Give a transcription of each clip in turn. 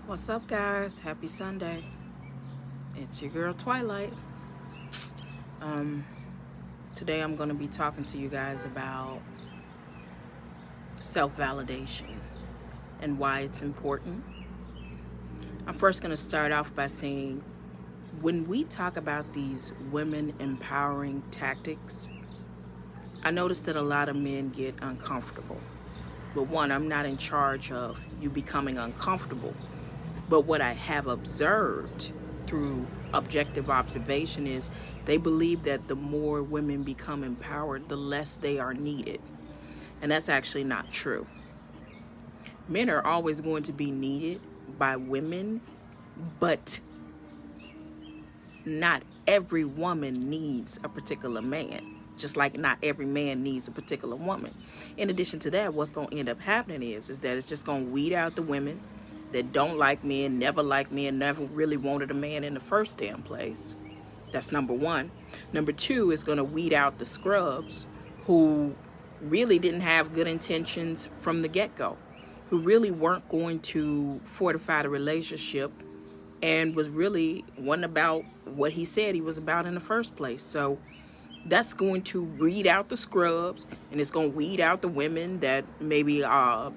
What's up, guys? Happy Sunday. It's your girl Twilight. Today I'm going to be talking to you guys about self-validation and why it's important. I'm first going to start off by saying when we talk about these women empowering tactics, I notice that a lot of men get uncomfortable. But one, I'm not in charge of you becoming uncomfortable. But what I have observed through objective observation is they believe that the more women become empowered, the less they are needed. And that's actually not true. Men are always going to be needed by women, but not every woman needs a particular man. Just like not every man needs a particular woman. In addition to that, what's going to end up happening is that it's just going to weed out the women that don't like men, never really wanted a man in the first damn place. That's number one. Number two is going to weed out the scrubs who really didn't have good intentions from the get-go, who really weren't going to fortify the relationship and was really wasn't about what he said he was about in the first place. So that's going to weed out the scrubs, and it's going to weed out the women that maybe are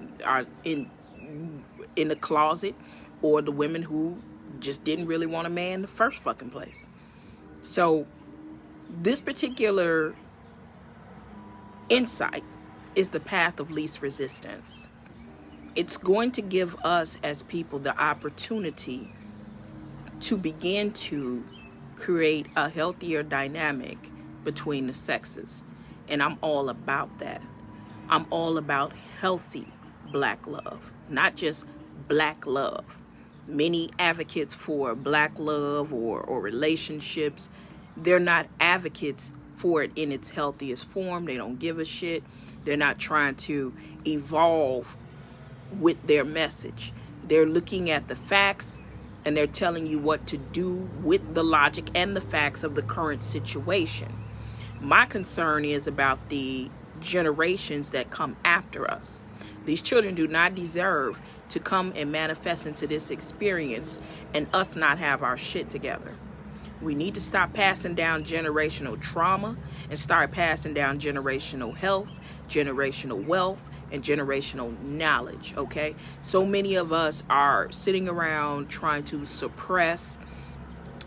in the closet, or the women who just didn't really want a man in the first fucking place. So this particular insight is the path of least resistance. It's going to give us as people the opportunity to begin to create a healthier dynamic between the sexes. And I'm all about that. I'm all about healthy black love, not just black love. Many advocates for black love or relationships, they're not advocates for it in its healthiest form. They don't give a shit. They're not trying to evolve with their message. They're looking at the facts and they're telling you what to do with the logic and the facts of the current situation. My concern is about the generations that come after us. These children do not deserve to come and manifest into this experience and us not have our shit together. We need to stop passing down generational trauma and start passing down generational health, generational wealth, and generational knowledge, okay? So many of us are sitting around trying to suppress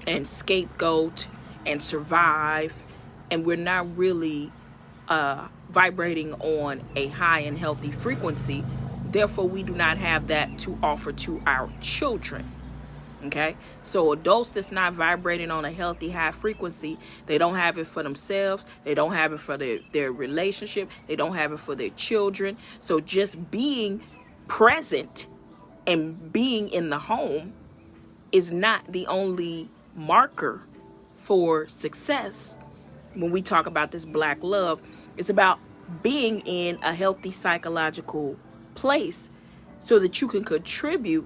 and scapegoat and survive, and we're not really vibrating on a high and healthy frequency. Therefore, we do not have that to offer to our children. Okay? So adults that's not vibrating on a healthy high frequency, they don't have it for themselves. They don't have it for their relationship. They don't have it for their children. So just being present and being in the home is not the only marker for success. When we talk about this black love, it's about being in a healthy psychological place so that you can contribute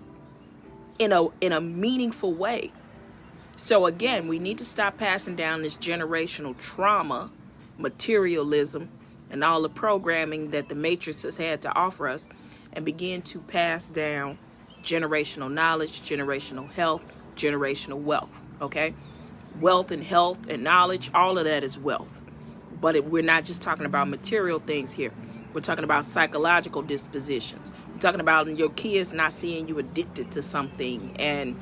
in a meaningful way. So again, we need to stop passing down this generational trauma, materialism, and all the programming that the Matrix has had to offer us, and begin to pass down generational knowledge, generational health, generational wealth, okay? Wealth and health and knowledge, all of that is wealth. But we're not just talking about material things here. We're talking about psychological dispositions. We're talking about your kids not seeing you addicted to something and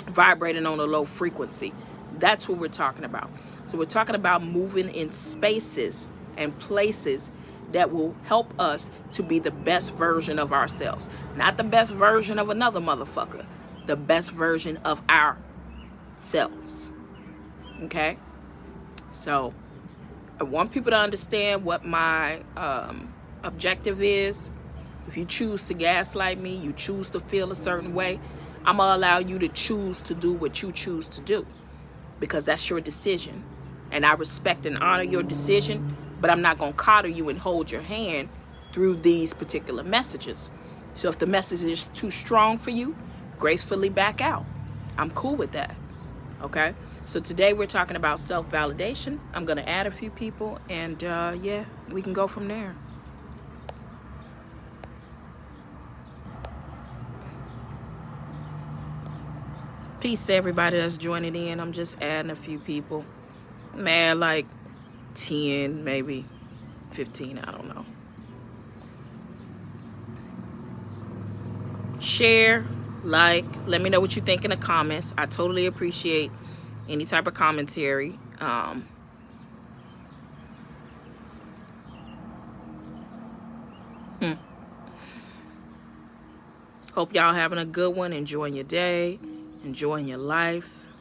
vibrating on a low frequency. That's what we're talking about. So we're talking about moving in spaces and places that will help us to be the best version of ourselves. Not the best version of another motherfucker. The best version of ourselves. Okay? So I want people to understand what my objective is. If you choose to gaslight me, you choose to feel a certain way, I'm going to allow you to choose to do what you choose to do, because that's your decision. And I respect and honor your decision, but I'm not going to coddle you and hold your hand through these particular messages. So if the message is too strong for you, gracefully back out. I'm cool with that. Okay? So today we're talking about self-validation. I'm going to add a few people, and we can go from there. Peace to everybody that's joining in. I'm just adding a few people. Man, like 10, maybe 15, I don't know. Share, like, let me know what you think in the comments. I totally appreciate any type of commentary. Hope y'all having a good one, enjoying your day, enjoying your life.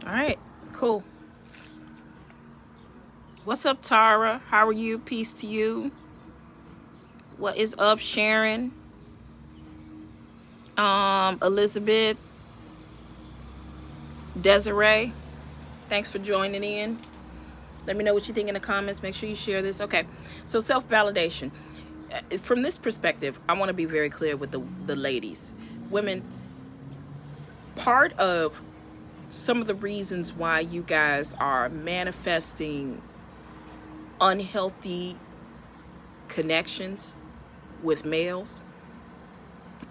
All right, cool. What's up, Tara? How are you? Peace to you. What is up, Sharon? Elizabeth, Desiree, thanks for joining in. Let me know what you think in the comments. Make sure you share this. Okay, so self-validation. From this perspective, I want to be very clear with the ladies. Women, part of some of the reasons why you guys are manifesting unhealthy connections with males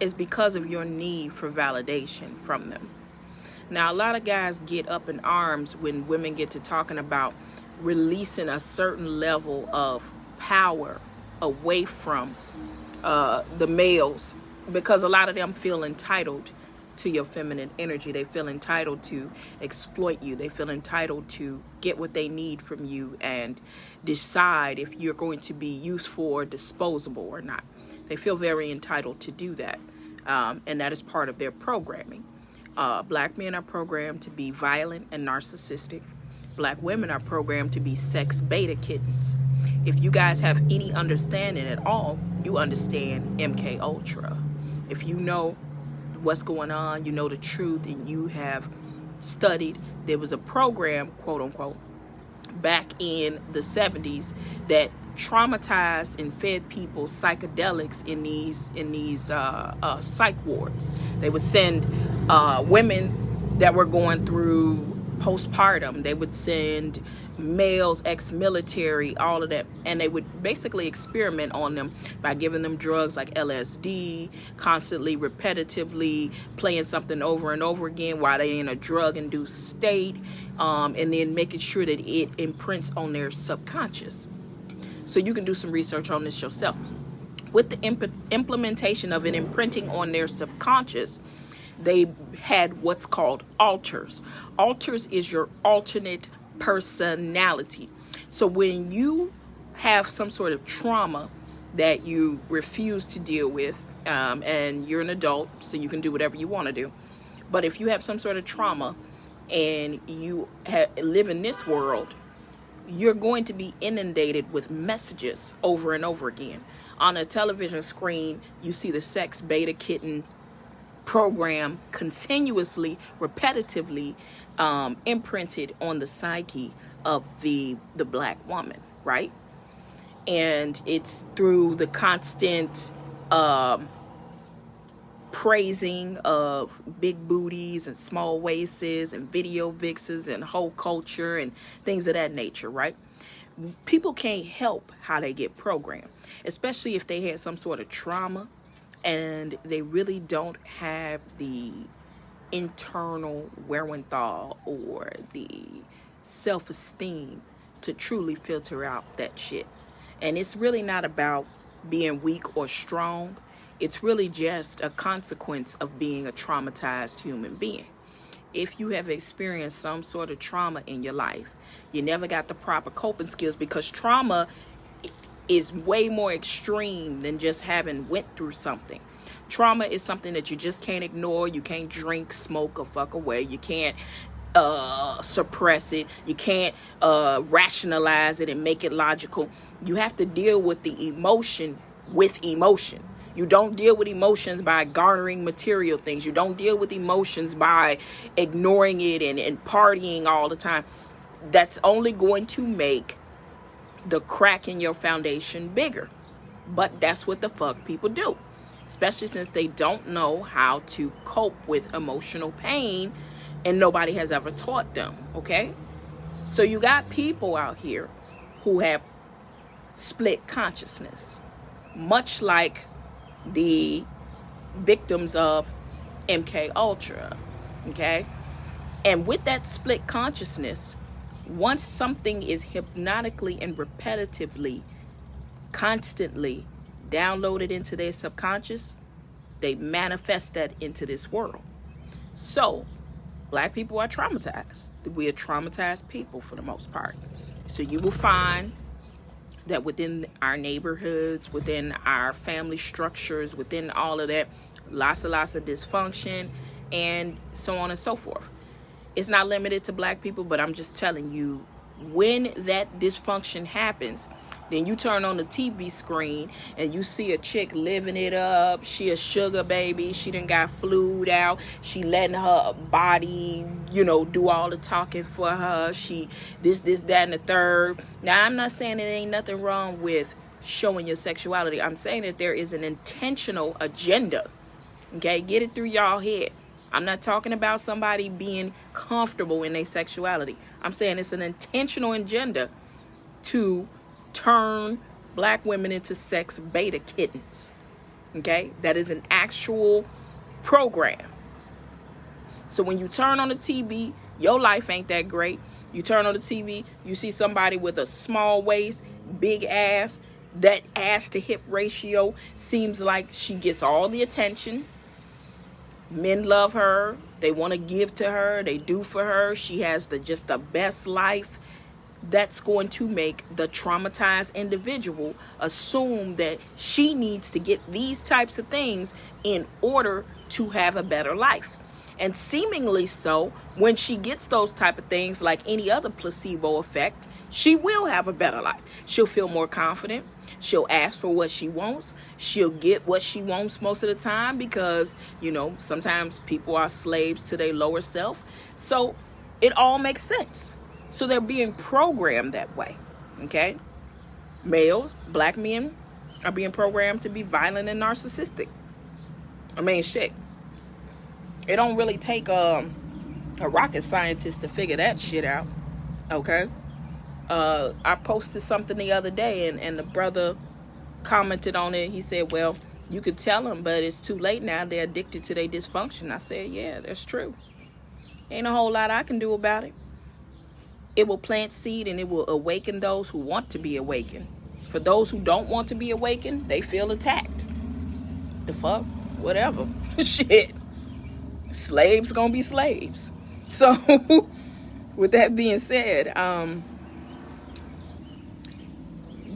is because of your need for validation from them. Now, a lot of guys get up in arms when women get to talking about releasing a certain level of power away from the males, because a lot of them feel entitled to your feminine energy. They feel entitled to exploit you. They feel entitled to get what they need from you and decide if you're going to be useful or disposable or not. They feel very entitled to do that. And that is part of their programming. Black men are programmed to be violent and narcissistic. Black women are programmed to be sex beta kittens. If you guys have any understanding at all, you understand MK Ultra. If you know what's going on, you know the truth, and you have studied, there was a program, quote unquote, back in the 70s that traumatized and fed people psychedelics in these psych wards. They would send women that were going through postpartum. They would send males, ex-military, all of that, and they would basically experiment on them by giving them drugs like LSD, constantly, repetitively playing something over and over again while they're in a drug-induced state, and then making sure that it imprints on their subconscious. So you can do some research on this yourself. With the implementation of an imprinting on their subconscious, they had what's called alters. Alters is your alternate personality. So when you have some sort of trauma that you refuse to deal with, and you're an adult, so you can do whatever you want to do. But if you have some sort of trauma and you live in this world, you're going to be inundated with messages over and over again. On a television screen, you see the sex beta kitten program continuously, repetitively imprinted on the psyche of the black woman, right? And it's through the constant praising of big booties and small waists and video vixens and whole culture and things of that nature, right? People can't help how they get programmed, especially if they had some sort of trauma and they really don't have the internal wherewithal or the self-esteem to truly filter out that shit. And it's really not about being weak or strong. It's really just a consequence of being a traumatized human being. If you have experienced some sort of trauma in your life, you never got the proper coping skills, because trauma is way more extreme than just having went through something. Trauma is something that you just can't ignore. You can't drink, smoke, or fuck away. You can't suppress it. You can't rationalize it and make it logical. You have to deal with the emotion with emotion. You don't deal with emotions by garnering material things. You don't deal with emotions by ignoring it and partying all the time. That's only going to make the crack in your foundation bigger. But that's what the fuck people do. especially since they don't know how to cope with emotional pain and nobody has ever taught them, okay? So you got people out here who have split consciousness, much like the victims of MK Ultra, okay? And with that split consciousness, once something is hypnotically and repetitively, constantly downloaded into their subconscious, they manifest that into this world. So Black people are traumatized. We are traumatized people for the most part. So you will find that within our neighborhoods, within our family structures, within all of that, lots of dysfunction and so on and so forth. It's not limited to Black people, but I'm just telling you, when that dysfunction happens, then you turn on the TV screen and you see a chick living it up. She a sugar baby. She done got flued out. She letting her body, do all the talking for her. She this, that, and the third. Now, I'm not saying there ain't nothing wrong with showing your sexuality. I'm saying that there is an intentional agenda. Okay, get it through y'all head. I'm not talking about somebody being comfortable in their sexuality. I'm saying it's an intentional agenda to turn Black women into sex beta kittens. Okay? That is an actual program. So when you turn on the TV, your life ain't that great. You turn on the TV, you see somebody with a small waist, big ass. That ass to hip ratio seems like she gets all the attention. Men love her. They want to give to her. They do for her. She has just the best life. That's going to make the traumatized individual assume that she needs to get these types of things in order to have a better life. And seemingly so, when she gets those type of things, like any other placebo effect, she will have a better life. She'll feel more confident. She'll ask for what she wants. She'll get what she wants most of the time because, sometimes people are slaves to their lower self. So it all makes sense. So they're being programmed that way, okay? Males, Black men, are being programmed to be violent and narcissistic. Shit. It don't really take a rocket scientist to figure that shit out, okay? I posted something the other day and the brother commented on it. He said, well, you could tell them, but it's too late now. They're addicted to their dysfunction. I said, yeah, that's true. Ain't a whole lot I can do about it. It will plant seed and it will awaken those who want to be awakened. For those who don't want to be awakened, they feel attacked. The fuck? Whatever. Shit. Slaves gonna be slaves. So, with that being said,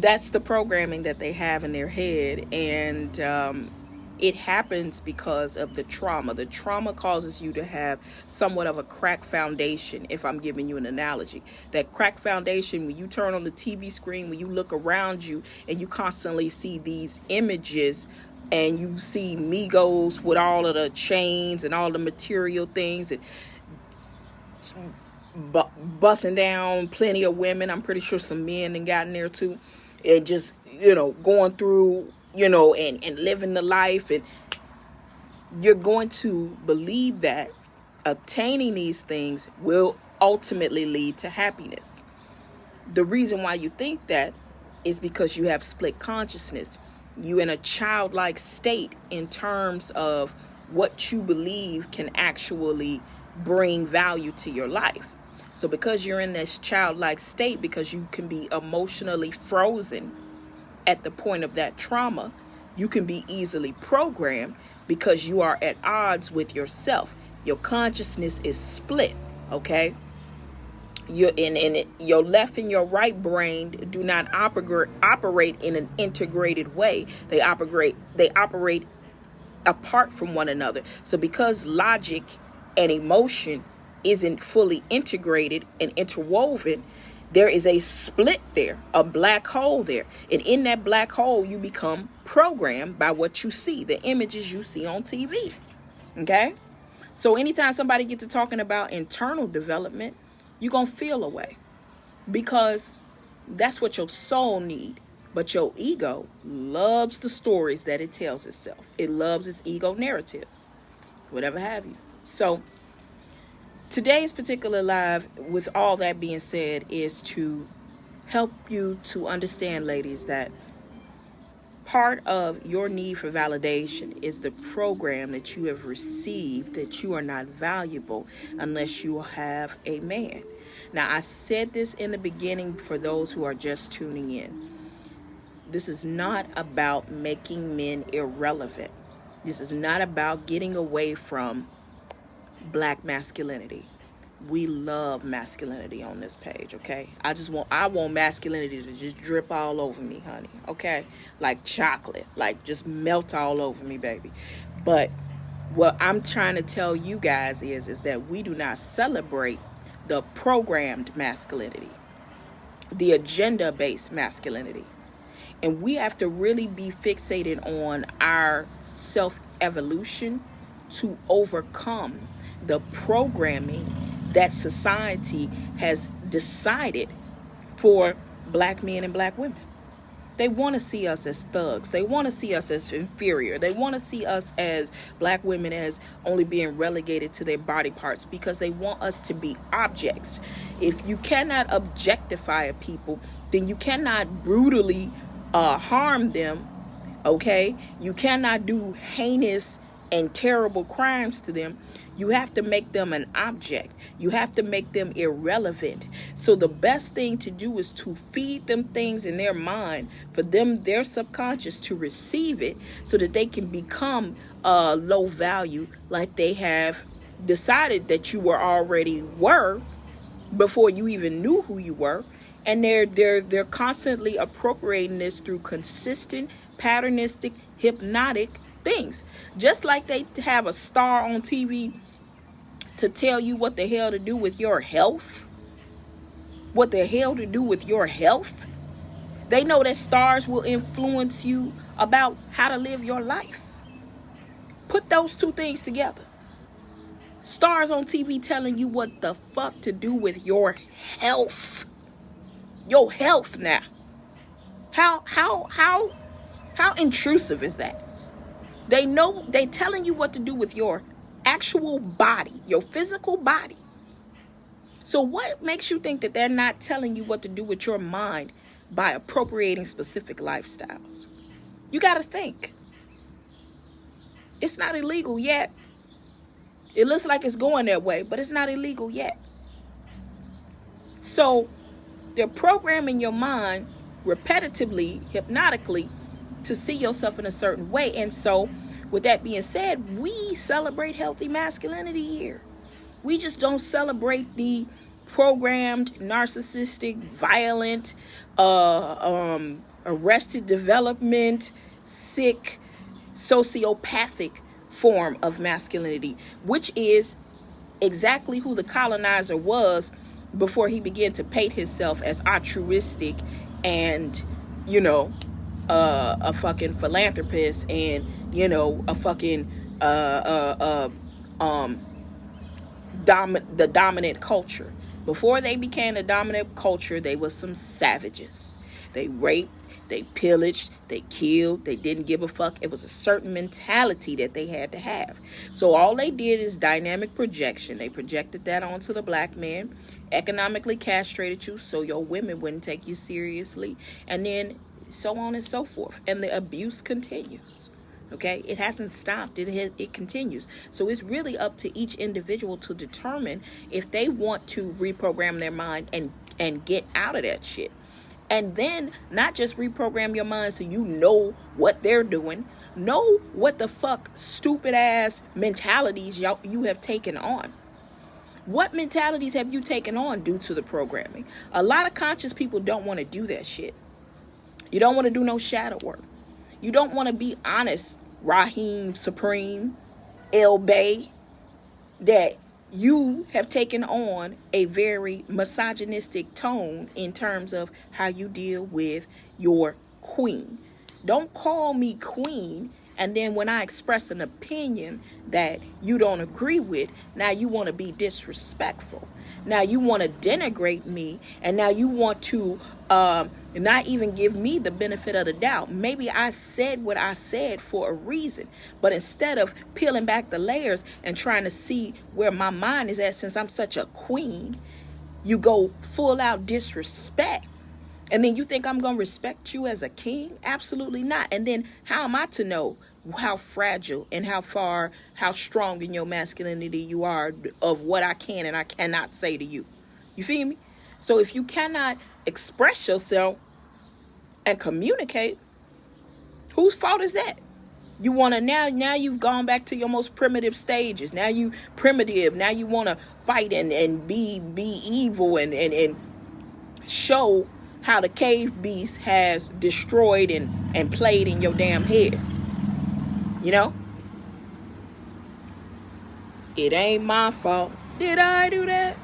that's the programming that they have in their head, and it happens because of the trauma. The trauma causes you to have somewhat of a cracked foundation, if I'm giving you an analogy. That cracked foundation, when you turn on the TV screen, when you look around you and you constantly see these images and you see Migos with all of the chains and all the material things and busting down plenty of women. I'm pretty sure some men and got in there too. And just, going through, and living the life. And you're going to believe that obtaining these things will ultimately lead to happiness. The reason why you think that is because you have split consciousness. You in a childlike state in terms of what you believe can actually bring value to your life. So because you're in this childlike state, because you can be emotionally frozen at the point of that trauma, you can be easily programmed because you are at odds with yourself. Your consciousness is split, okay? Your left and your right brain do not operate in an integrated way. They operate apart from one another. So because logic and emotion isn't fully integrated and interwoven, there is a split there, a black hole there. And in that black hole, you become programmed by what you see, the images you see on TV. Okay? So anytime somebody gets to talking about internal development, you're going to feel a way. Because that's what your soul need. But your ego loves the stories that it tells itself. It loves its ego narrative, whatever have you. So today's particular live, with all that being said, is to help you to understand, ladies, that part of your need for validation is the program that you have received that you are not valuable unless you have a man. Now, I said this in the beginning for those who are just tuning in. This is not about making men irrelevant. This is not about getting away from black masculinity. We love masculinity on this page, okay? I want masculinity to just drip all over me, honey, okay? Like chocolate, like just melt all over me, baby. But what I'm trying to tell you guys is that we do not celebrate the programmed masculinity, the agenda-based masculinity. And we have to really be fixated on our self-evolution to overcome the programming that society has decided for black men and black women. They want to see us as thugs. They want to see us as inferior. They want to see us as black women as only being relegated to their body parts because they want us to be objects. If you cannot objectify a people, then you cannot brutally harm them, okay? You cannot do heinous and terrible crimes to them. You have to make them an object. You have to make them irrelevant. So the best thing to do is to feed them things in their mind, for them, their subconscious, to receive it so that they can become low value, like they have decided that you were before you even knew who you were. And they're constantly appropriating this through consistent, patternistic, hypnotic things. Just like they have a star on TV to tell you what the hell to do with your health. What the hell to do with your health? They know that stars will influence you about how to live your life. Put those two things together. Stars on TV telling you what the fuck to do with your health. Your health now. How intrusive is that? They know, they telling you what to do with your actual body, your physical body. So what makes you think that they're not telling you what to do with your mind by appropriating specific lifestyles? You got to think. It's not illegal yet. It looks like it's going that way, but it's not illegal yet. So they're programming your mind repetitively, hypnotically, to see yourself in a certain way. And so, with that being said, we celebrate healthy masculinity here. We just don't celebrate the programmed, narcissistic, violent, arrested development, sick, sociopathic form of masculinity, which is exactly who the colonizer was before he began to paint himself as altruistic and, a fucking philanthropist and, a fucking the dominant culture. Before they became the dominant culture, they was some savages. They raped, they pillaged, they killed, they didn't give a fuck. It was a certain mentality that they had to have. So all they did is dynamic projection. They projected that onto the black man, economically castrated you so your women wouldn't take you seriously, and then so on and so forth. And the abuse continues. Okay, it hasn't stopped. It continues. So it's really up to each individual to determine if they want to reprogram their mind and get out of that shit. And then not just reprogram your mind so you know what they're doing. Know what the fuck stupid ass mentalities you have taken on. What mentalities have you taken on due to the programming? A lot of conscious people don't want to do that shit. You don't want to do no shadow work. You don't want to be honest, Raheem Supreme, El Bay, that you have taken on a very misogynistic tone in terms of how you deal with your queen. Don't call me queen, and then when I express an opinion that you don't agree with, now you want to be disrespectful. Now you want to denigrate me, and now you want to not even give me the benefit of the doubt. Maybe I said what I said for a reason, but instead of peeling back the layers and trying to see where my mind is at, since I'm such a queen, you go full out disrespect. And then you think I'm going to respect you as a king? Absolutely not. And then how am I to know how fragile and how strong in your masculinity you are, of what I can and I cannot say to you? You feel me? So if you cannot express yourself and communicate, whose fault is that? You want to now you've gone back to your most primitive stages. Now you primitive. Now you want to fight and be evil and show how the cave beast has destroyed and played in your damn head. You know? It ain't my fault. Did I do that?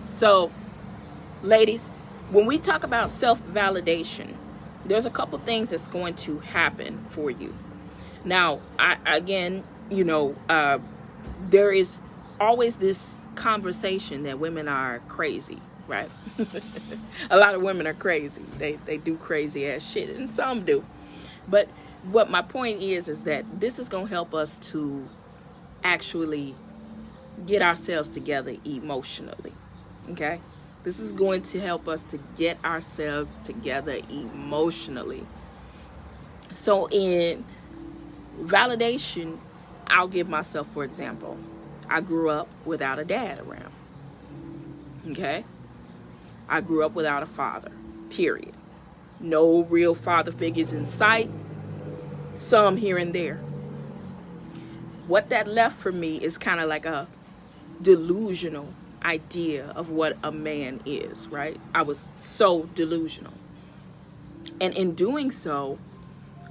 So, ladies, when we talk about self-validation, there's a couple things that's going to happen for you. Now, there is always this conversation that women are crazy, right? A lot of women are crazy. They do crazy ass shit, and some do. But what my point is that this is going to help us to actually get ourselves together emotionally, okay? This is going to help us to get ourselves together emotionally. So in validation, I'll give myself, for example, I grew up without a dad around, okay? I grew up without a father, period. No real father figures in sight, some here and there. What that left for me is kind of like a delusional idea of what a man is, right? I was so delusional. And in doing so,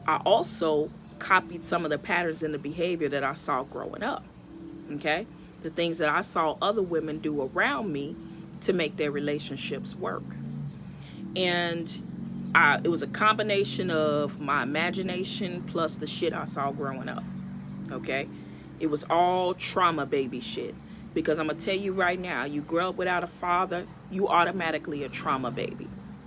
I also copied some of the patterns in the behavior that I saw growing up, okay? The things that I saw other women do around me to make their relationships work. And it was a combination of my imagination plus the shit I saw growing up, okay? It was all trauma baby shit. Because I'm going to tell you right now, you grow up without a father, you automatically a trauma baby,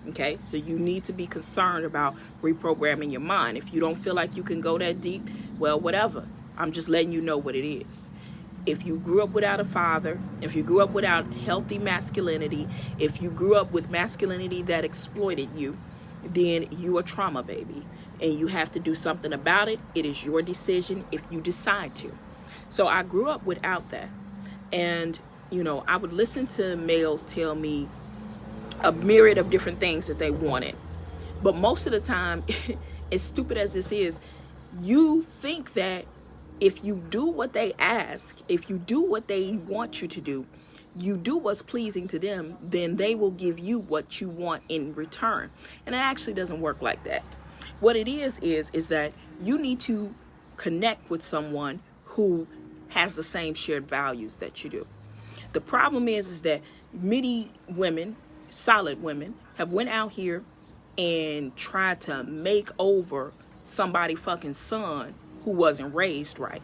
okay? So you need to be concerned about reprogramming your mind. If you don't feel like you can go that deep, well, whatever. I'm just letting you know what it is. If you grew up without a father, if you grew up without healthy masculinity, if you grew up with masculinity that exploited you, then you a trauma baby. And you have to do something about it. It is your decision if you decide to. So I grew up without that. And, I would listen to males tell me a myriad of different things that they wanted. But most of the time, as stupid as this is, you think that if you do what they ask, if you do what they want you to do, you do what's pleasing to them, then they will give you what you want in return. And it actually doesn't work like that. What it is that you need to connect with someone who has the same shared values that you do. The problem is that many women, solid women, have went out here and tried to make over somebody fucking son who wasn't raised right.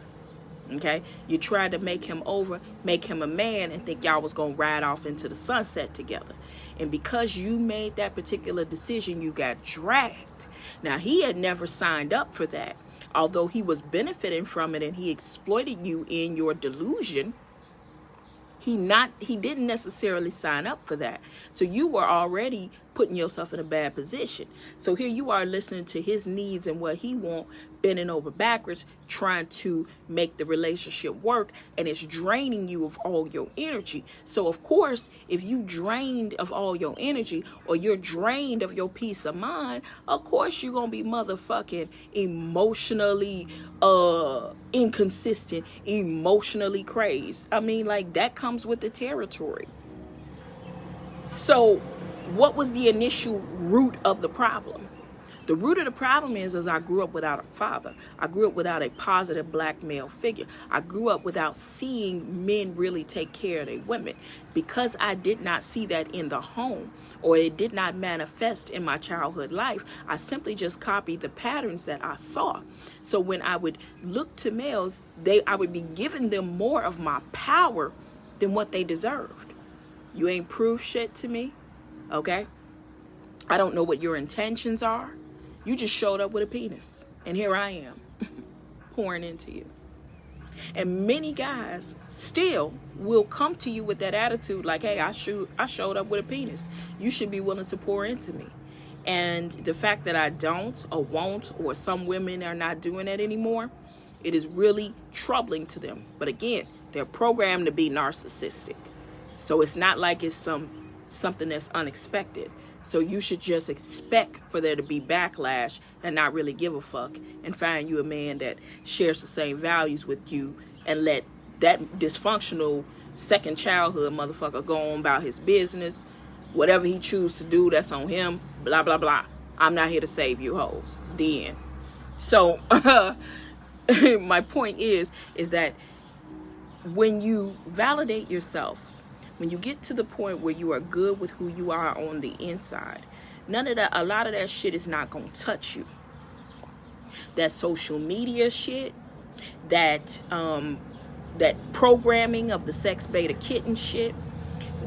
Okay? You tried to make him over, make him a man, and think y'all was gonna ride off into the sunset together. And because you made that particular decision, you got dragged. Now, he had never signed up for that. Although he was benefiting from it and he exploited you in your delusion, he didn't necessarily sign up for that. So you were already putting yourself in a bad position. So here you are listening to his needs and what he wants, bending over backwards, trying to make the relationship work, and it's draining you of all your energy. So of course, if you drained of all your energy, or you're drained of your peace of mind, of course you're gonna be motherfucking emotionally inconsistent, emotionally crazed. I mean, like, that comes with the territory. So what was the initial root of the problem? The root of the problem is I grew up without a father. I grew up without a positive black male figure. I grew up without seeing men really take care of their women. Because I did not see that in the home, or it did not manifest in my childhood life, I simply just copied the patterns that I saw. So when I would look to males, I would be giving them more of my power than what they deserved. You ain't proved shit to me, okay? I don't know what your intentions are. You just showed up with a penis, and here I am pouring into you. And many guys still will come to you with that attitude like, hey, I showed up with a penis. You should be willing to pour into me. And the fact that I don't or won't, or some women are not doing that anymore, it is really troubling to them. But again, they're programmed to be narcissistic. So it's not like it's something that's unexpected. So you should just expect for there to be backlash and not really give a fuck, and find you a man that shares the same values with you, and let that dysfunctional second childhood motherfucker go on about his business. Whatever he chooses to do, that's on him. Blah, blah, blah. I'm not here to save you hoes. The end. So my point is that when you validate yourself, when you get to the point where you are good with who you are on the inside, a lot of that shit is not going to touch you. That social media shit, that programming of the sex beta kitten shit,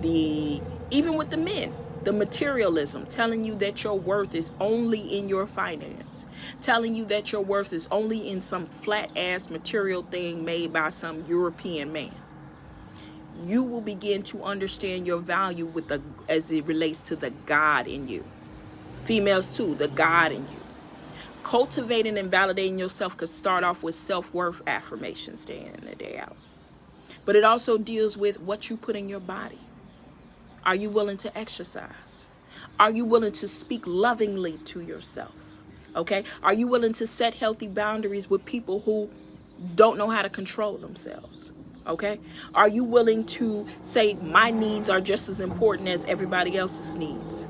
even with the men, the materialism, telling you that your worth is only in your finance, telling you that your worth is only in some flat ass material thing made by some European man. You will begin to understand your value as it relates to the God in you. Females too, the God in you. Cultivating and validating yourself could start off with self-worth affirmations day in and day out. But it also deals with what you put in your body. Are you willing to exercise? Are you willing to speak lovingly to yourself? Okay? Are you willing to set healthy boundaries with people who don't know how to control themselves? Okay? Are you willing to say my needs are just as important as everybody else's needs?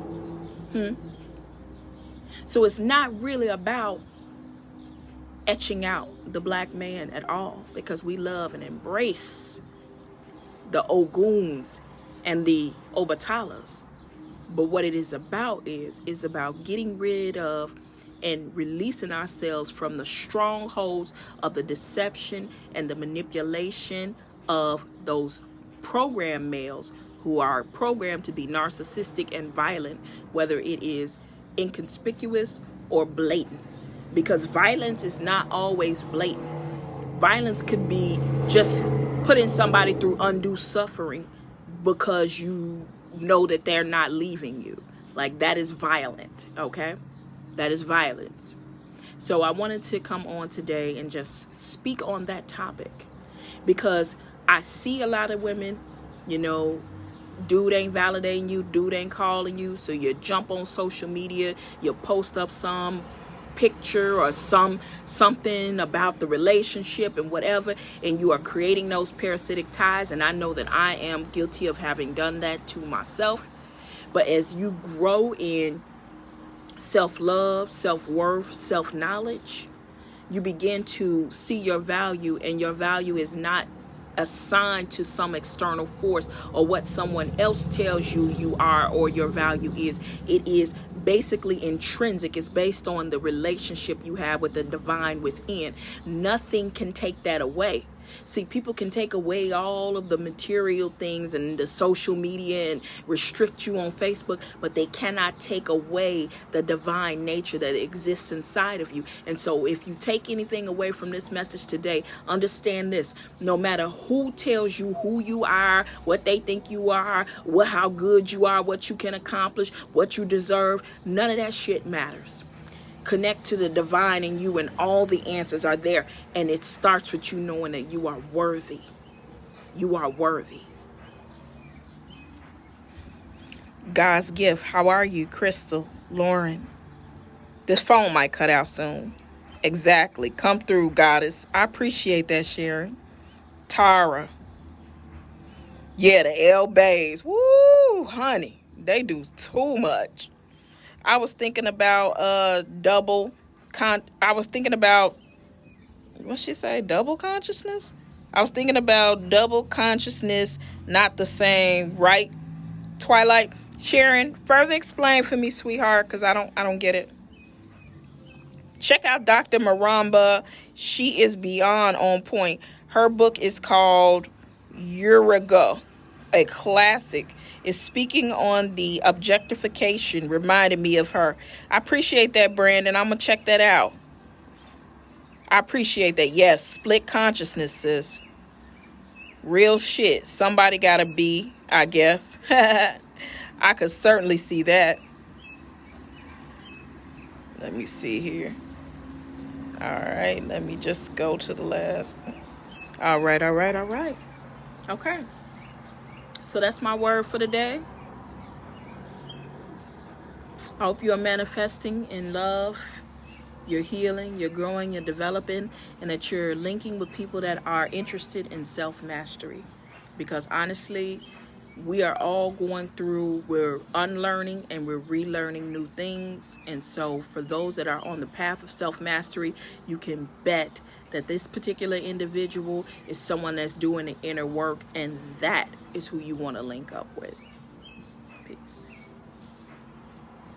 So it's not really about etching out the black man at all, because we love and embrace the Oguns and the Obatalas. But what it is about is about getting rid of and releasing ourselves from the strongholds of the deception and the manipulation of those programmed males who are programmed to be narcissistic and violent, whether it is inconspicuous or blatant. Because violence is not always blatant. Violence could be just putting somebody through undue suffering because you know that they're not leaving you. Like, that is violent, okay? That is violence. So I wanted to come on today and just speak on that topic, because I see a lot of women, dude ain't validating you, dude ain't calling you, so you jump on social media, you post up some picture or something about the relationship and whatever, and you are creating those parasitic ties. And I know that I am guilty of having done that to myself. But as you grow in self-love, self-worth, self-knowledge, you begin to see your value, and your value is not assigned to some external force or what someone else tells you are or your value is. It is basically intrinsic. It's based on the relationship you have with the divine within. Nothing can take that away. See, people can take away all of the material things and the social media and restrict you on Facebook, but they cannot take away the divine nature that exists inside of you. And so if you take anything away from this message today, understand this: no matter who tells you who you are, what they think you are, how good you are, what you can accomplish, what you deserve, none of that shit matters. Connect to the divine in you, and all the answers are there. And it starts with you knowing that you are worthy. You are worthy. God's gift. How are you, Crystal? Lauren. This phone might cut out soon. Exactly. Come through, Goddess. I appreciate that, Sharon. Tara. Yeah, the L Bays. Woo, honey. They do too much. I was thinking about double consciousness. I was thinking about double consciousness, not the same, right? Twilight. Sharon, further explain for me, sweetheart, because I don't get it. Check out Dr. Maramba. She is beyond on point. Her book is called Eureka. a classic. Is speaking on the objectification, reminded me of her. I appreciate that, Brandon. I'm going to check that out. I appreciate that. Yes, split consciousness, sis. Real shit. Somebody got to be, I guess. I could certainly see that. Let me see here. All right, let me just go to the last. All right. Okay. So that's my word for the day. I hope you are manifesting in love. You're healing, you're growing, you're developing, and that you're linking with people that are interested in self-mastery. Because honestly, we are all going through, we're unlearning and we're relearning new things. And so for those that are on the path of self-mastery, you can bet that this particular individual is someone that's doing the inner work, and that is who you want to link up with. Peace.